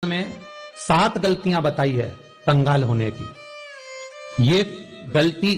में 7 गलतियां बताई है कंगाल होने की। ये गलती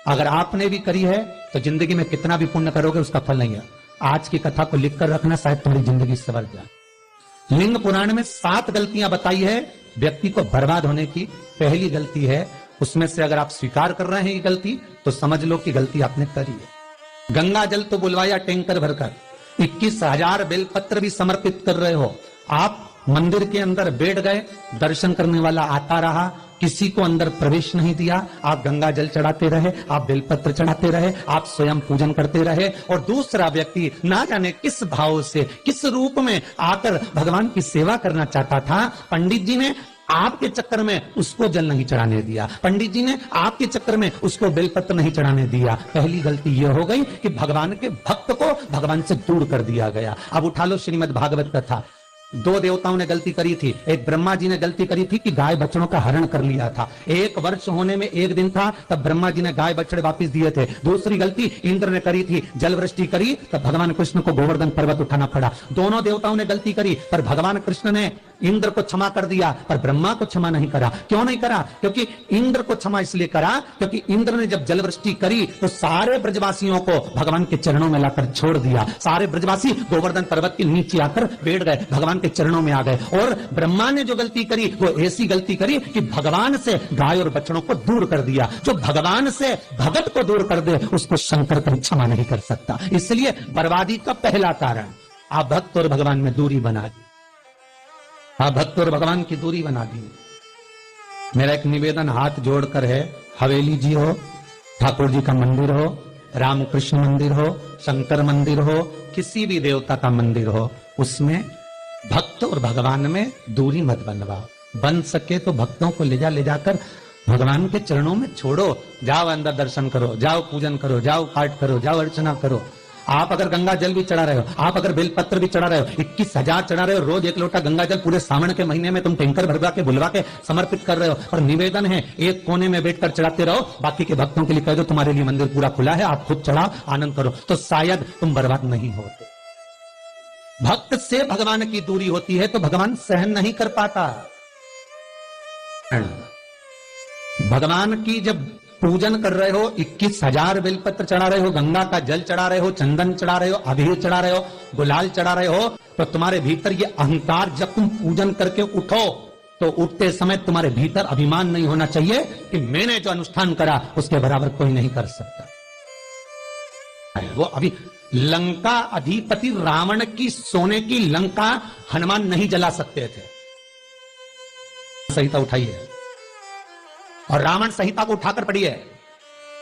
अगर आपने भी करी है तो जिंदगी में कितना भी पुण्य करोगे उसका फल नहीं है। आज की कथा को लिखकर रखना, शायद तुम्हारी जिंदगी सवर जाए। लिंग पुराण में 7 गलतियां बताई है व्यक्ति को बर्बाद होने की। पहली गलती है, उसमें से अगर आप स्वीकार कर रहे हैं ये गलती तो समझ लो कि गलती आपने करी है। गंगा जल तो बुलवाया टैंकर भरकर, 21,000 बेलपत्र भी समर्पित कर रहे हो। आप मंदिर के अंदर बैठ गए, दर्शन करने वाला आता रहा, किसी को अंदर प्रवेश नहीं दिया। आप गंगा जल चढ़ाते रहे, आप बेलपत्र चढ़ाते रहे, आप स्वयं पूजन करते रहे, और दूसरा व्यक्ति ना जाने किस भाव से, किस रूप में आकर भगवान की सेवा करना चाहता था। पंडित जी ने आपके चक्कर में उसको जल नहीं चढ़ाने दिया, पंडित जी ने आपके चक्कर में उसको बेलपत्र नहीं चढ़ाने दिया। पहली गलती यह हो गई कि भगवान के भक्त को भगवान से दूर कर दिया गया। अब उठा लो श्रीमद् भागवत कथा। 2 देवताओं ने गलती करी थी। एक ब्रह्मा जी ने गलती करी थी कि गाय बछड़ों का हरण कर लिया था। 1 वर्ष होने में 1 दिन था तब ब्रह्मा जी ने गाय बछड़े वापस दिए थे। दूसरी गलती इंद्र ने करी थी, जल वृष्टि करी तब भगवान कृष्ण को गोवर्धन पर्वत उठाना पड़ा। दोनों देवताओं ने गलती करी पर भगवान कृष्ण ने इंद्र को क्षमा कर दिया पर ब्रह्मा को क्षमा नहीं करा। क्यों नहीं करा? क्योंकि इंद्र को क्षमा इसलिए करा क्योंकि इंद्र ने जब जल वृष्टि करी तो सारे ब्रजवासियों को भगवान के चरणों में लाकर छोड़ दिया। सारे ब्रजवासी गोवर्धन पर्वत के नीचे आकर बैठ गए, भगवान के चरणों में आ गए। और ब्रह्मा ने जो गलती करी वो ऐसी गलती करी कि भगवान से गाय और बछड़ों को दूर कर दिया। जो भगवान से भगत को दूर कर दे उसको शंकर कभी क्षमा नहीं कर सकता। इसलिए बर्बादी का पहला कारण आप भक्त और भगवान में दूरी बना दी। आप भक्त और भगवान की दूरी बना दी। मेरा एक निवेदन हाथ जोड़कर है, हवेली जी हो, ठाकुर जी का मंदिर हो, रामकृष्ण मंदिर हो, शंकर मंदिर हो, किसी भी देवता का मंदिर हो, उसमें भक्त और भगवान में दूरी मत बनवाओ। बन सके तो भक्तों को ले जाकर भगवान के चरणों में छोड़ो। जाओ अंदर दर्शन करो, जाओ पूजन करो, जाओ पाठ करो, जाओ अर्चना करो। आप अगर गंगा जल भी चढ़ा रहे हो, आप अगर बेलपत्र भी चढ़ा रहे हो, 21,000 चढ़ा रहे हो, रोज 1 लोटा गंगा जल पूरे सावन के महीने में तुम टैंकर भरवा के बुलवा के समर्पित कर रहे हो। और निवेदन है एक कोने में बैठकर चढ़ाते रहो, बाकी के भक्तों के लिए कह दो तुम्हारे लिए मंदिर पूरा खुला है, आप खुद चढ़ाओ, आनंद करो, तो शायद तुम बर्बाद नहीं होते। भक्त से भगवान की दूरी होती है तो भगवान सहन नहीं कर पाता। भगवान की जब पूजन कर रहे हो, 21,000 बेलपत्र चढ़ा रहे हो, गंगा का जल चढ़ा रहे हो, चंदन चढ़ा रहे हो, अबीर चढ़ा रहे हो, गुलाल चढ़ा रहे हो, तो तुम्हारे भीतर ये अहंकार, जब तुम पूजन करके उठो तो उठते समय तुम्हारे भीतर अभिमान नहीं होना चाहिए कि मैंने जो अनुष्ठान करा उसके बराबर कोई नहीं कर सकता। वो अभी लंका अधिपति रावण की सोने की लंका हनुमान नहीं जला सकते थे। संहिता उठाइए और रावण संहिता को उठाकर पढ़िए।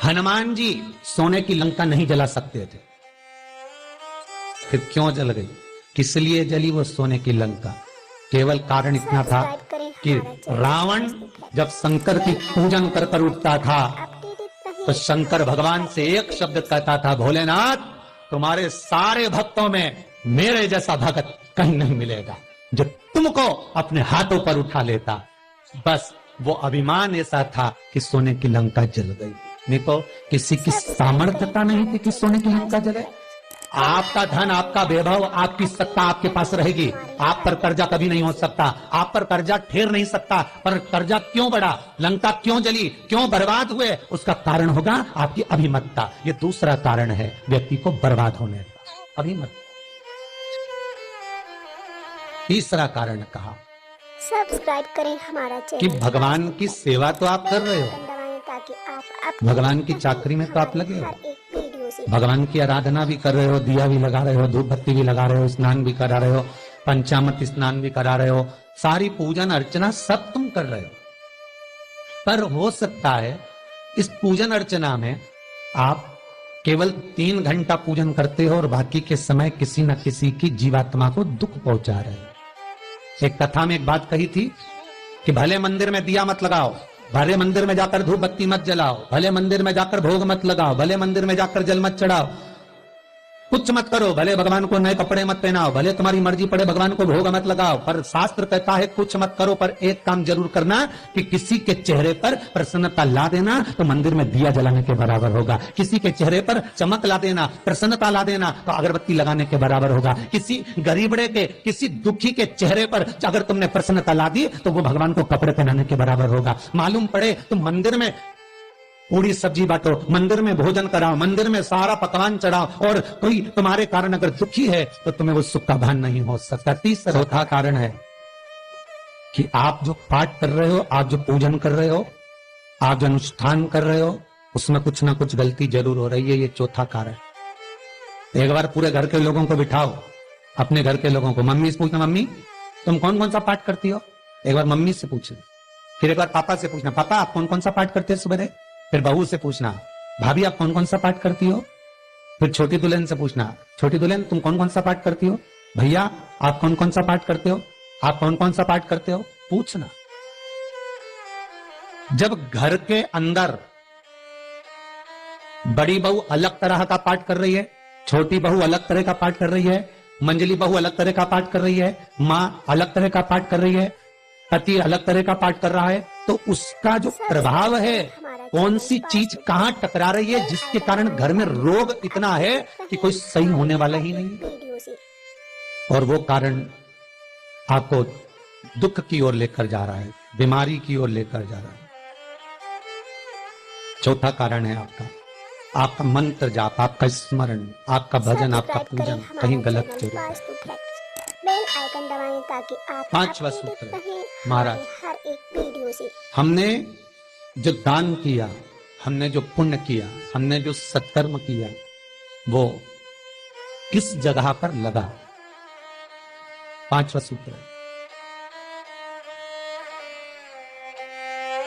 हनुमान जी सोने की लंका नहीं जला सकते थे। फिर क्यों जल गई? किस लिए जली वो सोने की लंका? केवल कारण इतना था कि रावण जब शंकर की पूजन कर कर उठता था तो शंकर भगवान से एक शब्द कहता था, भोलेनाथ तुम्हारे सारे भक्तों में मेरे जैसा भक्त कहीं नहीं मिलेगा जो तुमको अपने हाथों पर उठा लेता। बस वो अभिमान ऐसा था कि सोने की लंका जल गई। नहीं तो किसी की सामर्थ्यता नहीं थी कि सोने की लंका जले। आपका धन, आपका वैभव, आपकी सत्ता आपके पास रहेगी, आप पर कर्जा कभी नहीं हो सकता, आप पर कर्जा ठहर नहीं सकता। पर कर्जा क्यों बढ़ा, लंका क्यों जली, क्यों बर्बाद हुए, उसका कारण होगा आपकी अभिमतता। ये दूसरा कारण है व्यक्ति को बर्बाद होने का, अभिमतता। तीसरा कारण कहा सब्सक्राइब करें हमारा चैनल कि भगवान की सेवा तो आप कर रहे हो, ताकि आप भगवान की चाकरी में तो आप लगे हो, भगवान की आराधना भी कर रहे हो, दिया भी लगा रहे हो, धूप बत्ती भी लगा रहे हो, स्नान भी करा रहे हो, पंचामृत स्नान भी करा रहे हो, सारी पूजन अर्चना सब तुम कर रहे हो। पर हो सकता है इस पूजन अर्चना में आप केवल 3 घंटा पूजन करते हो और बाकी के समय किसी न किसी की जीवात्मा को दुख पहुंचा रहे हो। एक कथा में एक बात कही थी कि भले मंदिर में दिया मत लगाओ, भले मंदिर में जाकर धूप बत्ती मत जलाओ, भले मंदिर में जाकर भोग मत लगाओ, भले मंदिर में जाकर जल मत चढ़ाओ, कुछ मत करो, भले भगवान को नए कपड़े मत पहनाओ, भले तुम्हारी मर्जी पड़े भगवान को भोग मत लगाओ, पर शास्त्र कहता है कुछ मत करो, पर एक काम जरूर करना कि किसी के चेहरे पर प्रसन्नता ला देना तो मंदिर में दिया जलाने के बराबर होगा। किसी के चेहरे पर चमक ला देना, प्रसन्नता ला देना तो अगरबत्ती लगाने के बराबर होगा। किसी गरीबड़े के, किसी दुखी के चेहरे पर अगर तुमने प्रसन्नता ला दी तो वो भगवान को कपड़े पहनाने के बराबर होगा। मालूम पड़े तुम मंदिर में पूरी सब्जी बांटो, मंदिर में भोजन कराओ, मंदिर में सारा पकवान चढ़ाओ और कोई तुम्हारे कारण अगर दुखी है तो तुम्हें वो सुख का भान नहीं हो सकता। तीसरा चौथा कारण है कि आप जो पाठ कर रहे हो, आप जो पूजन कर रहे हो, आप जो अनुष्ठान कर रहे हो, उसमें कुछ ना कुछ गलती जरूर हो रही है। ये चौथा कारण। एक बार पूरे घर के लोगों को बिठाओ, अपने घर के लोगों को, मम्मी से पूछना मम्मी तुम कौन कौन सा पाठ करती हो, एक बार मम्मी से पूछना, फिर एक बार पापा से पूछना पापा आप कौन कौन सा पाठ करते हो सुबह, फिर बहू से पूछना भाभी आप कौन कौन सा पाठ करती हो, फिर छोटी दुल्हन से पूछना छोटी दुल्हन तुम कौन कौन सा पाठ करती हो, भैया आप कौन कौन सा पाठ करते हो, आप कौन कौन सा पाठ करते हो, पूछना। जब घर के अंदर बड़ी बहू अलग तरह का पाठ कर रही है, छोटी बहू अलग तरह का पाठ कर रही है, मंजली बहू अलग तरह का पाठ कर रही है, माँ अलग तरह का पाठ कर रही है, पति अलग तरह का पाठ कर रहा है, तो उसका जो प्रभाव है, कौन सी चीज कहां टकरा रही है जिसके कारण घर में रोग इतना है कि कोई सही होने वाला ही नहीं, और वो कारण आपको दुख की ओर लेकर जा रहा है, बीमारी की ओर लेकर जा रहा है। चौथा कारण है आपका मंत्र जाप, आपका स्मरण, आपका भजन, आपका पूजन कहीं गलत जरूर है। बेल आइकन दबाएं ताकि आप पांचवा सूत्र रहे महाराज, हर एक वीडियो से। हमने जो दान किया, हमने जो पुण्य किया, हमने जो सत्कर्म किया, वो किस जगह पर लगा। पांचवा सूत्र है,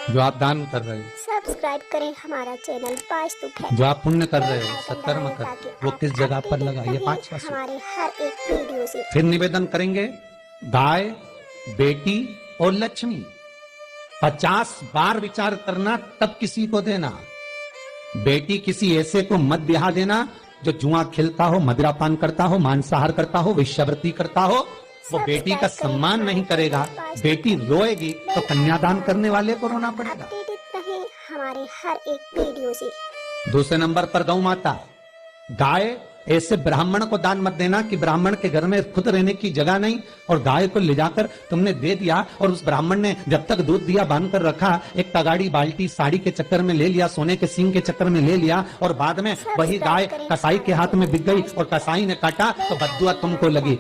जो आप दान कर रहे हो, सब्सक्राइब करें हमारा चैनल वास्तु है, जो आप पुण्य कर रहे हो, सत्कर्म कर रहे हो, वो किस जगह पर लगा। ये पांचवा सूत्र। हमारे हर एक वीडियो से। फिर निवेदन करेंगे, गाय, बेटी और लक्ष्मी 50 बार विचार करना तब किसी को देना। बेटी किसी ऐसे को मत ब्याह देना जो जुआ खेलता हो, मदिरापान करता हो, मांसाहार करता हो, वेश्यावृत्ति करता हो, वो बेटी का सम्मान नहीं करेगा। बेटी रोएगी तो कन्यादान करने वाले को रोना पड़ेगा। अपडेटेड रहें हमारे हर एक वीडियो से। दूसरे नंबर पर गौ माता, गाय ऐसे ब्राह्मण को दान मत देना कि ब्राह्मण के घर में खुद रहने की जगह नहीं और गाय को ले जाकर तुमने दे दिया और उस ब्राह्मण ने जब तक दूध दिया बांध कर रखा, एक तगाड़ी बाल्टी साड़ी के चक्कर में ले लिया, सोने के सींग के चक्कर में ले लिया और बाद में वही गाय कसाई के हाथ में बिक गई और कसाई ने काटा तो बद्दुआ तुमको लगी।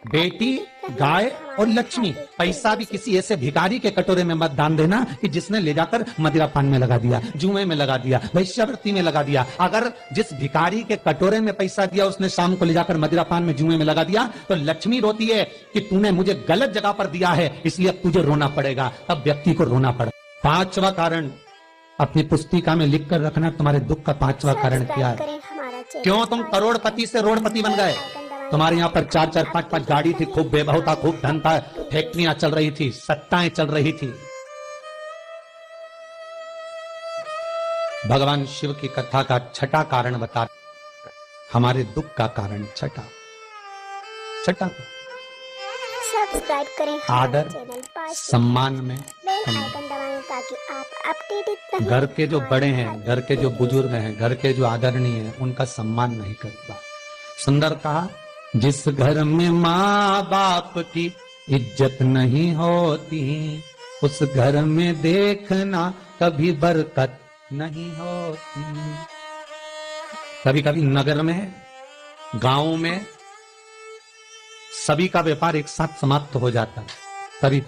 बेटी, गाय और लक्ष्मी, पैसा भी किसी ऐसे भिखारी के कटोरे में मत दान देना कि जिसने ले जाकर मदिरापान में लगा दिया, जुए में लगा दिया, वेश्यावृत्ति में लगा दिया। अगर जिस भिखारी के कटोरे में पैसा दिया उसने शाम को ले जाकर मदिरापान में, जुए में लगा दिया तो लक्ष्मी रोती है कि तूने मुझे गलत जगह पर दिया है, इसलिए अब तुझे रोना पड़ेगा। अब व्यक्ति को रोना पड़ेगा। पांचवा कारण अपनी पुस्तिका में लिख कर रखना, तुम्हारे दुख का पांचवा कारण क्या है। क्यों तुम करोड़पति से रोड़पति बन गए। तुम्हारे यहाँ पर 4-4, 5-5 गाड़ी थी, खूब वैभव था, खूब धन था, फैक्ट्रियां चल रही थी, सत्ताएं चल रही थी। भगवान शिव की कथा का छठा कारण बता, हमारे दुख का कारण छठा सब्सक्राइब करें आदर सम्मान में बेल आइकन दबाएं ताकि आप अपडेटेड रहें। घर के जो बड़े हैं, घर के जो बुजुर्ग हैं, घर के जो आदरणीय हैं, उनका सम्मान नहीं करता। सुंदर कहा, जिस घर में माँ बाप की इज्जत नहीं होती, उस घर में देखना कभी बरकत नहीं होती। कभी कभी नगर में, गांव में सभी का व्यापार एक साथ समाप्त हो जाता है। कभी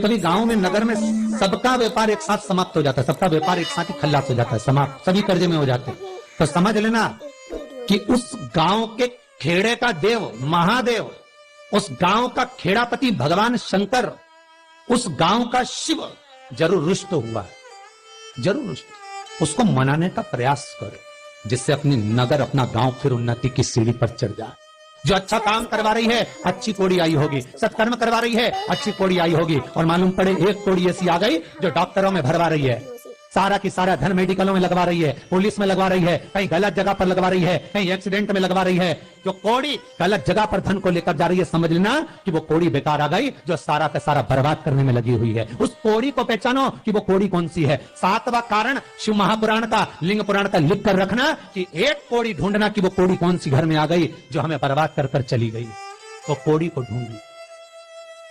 कभी गांव में, नगर में सबका व्यापार एक साथ समाप्त हो जाता है, सबका व्यापार एक साथ ही खल्लास हो जाता है, समाप्त, सभी कर्जे में हो जाते हैं। तो समझ लेना कि उस गांव के खेड़े का देव महादेव, उस गांव का खेड़ापति भगवान शंकर, उस गांव का शिव जरूर रुष्ट हुआ है, जरूर रुष्ट। उसको मनाने का प्रयास करो जिससे अपनी नगर, अपना गांव फिर उन्नति की सीढ़ी पर चढ़ जाए। जो अच्छा काम करवा रही है अच्छी कोड़ी आई होगी, सत्कर्म करवा रही है अच्छी कोड़ी आई होगी, और मालूम पड़े एक कोड़ी ऐसी आ गई जो डॉक्टरों में भरवा रही है, सारा की सारा धन मेडिकलों में लगवा रही है, पुलिस में लगवा रही है, कहीं गलत जगह पर लगवा रही है, कहीं एक्सीडेंट में लगवा रही है। जो कौड़ी गलत जगह पर धन को लेकर जा रही है, समझ लेना कि वो कौड़ी बेकार आ गई जो सारा का सारा बर्बाद करने में लगी हुई है। उस कौड़ी को पहचानो कि वो कौड़ी कौन सी है। 7वां कारण शिव महापुराण का, लिंग पुराण का लिख कर रखना कि एक कौड़ी ढूंढना कि वो कौड़ी कौन सी घर में आ गई जो हमें बर्बाद कर कर चली गई। तो कौड़ी को ढूंढी।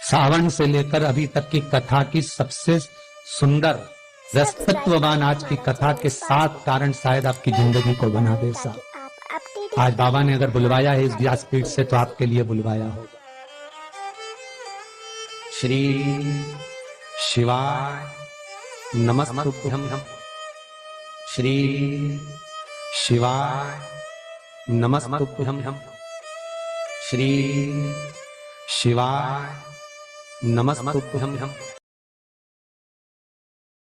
सावन से लेकर अभी तक की कथा की सबसे सुंदर रसतत्ववान आज की कथा के 7 कारण शायद आपकी जिंदगी को बना दे। साहब आप अपडेट आज बाबा ने अगर बुलवाया है इस व्यासपीठ से तो आपके लिए बुलवाया होगा। श्री शिवाय नमस्तुभ्यं। श्री शिवाय नमस्तुभ्यं। श्री शिवाय नमस्तुभ्यं।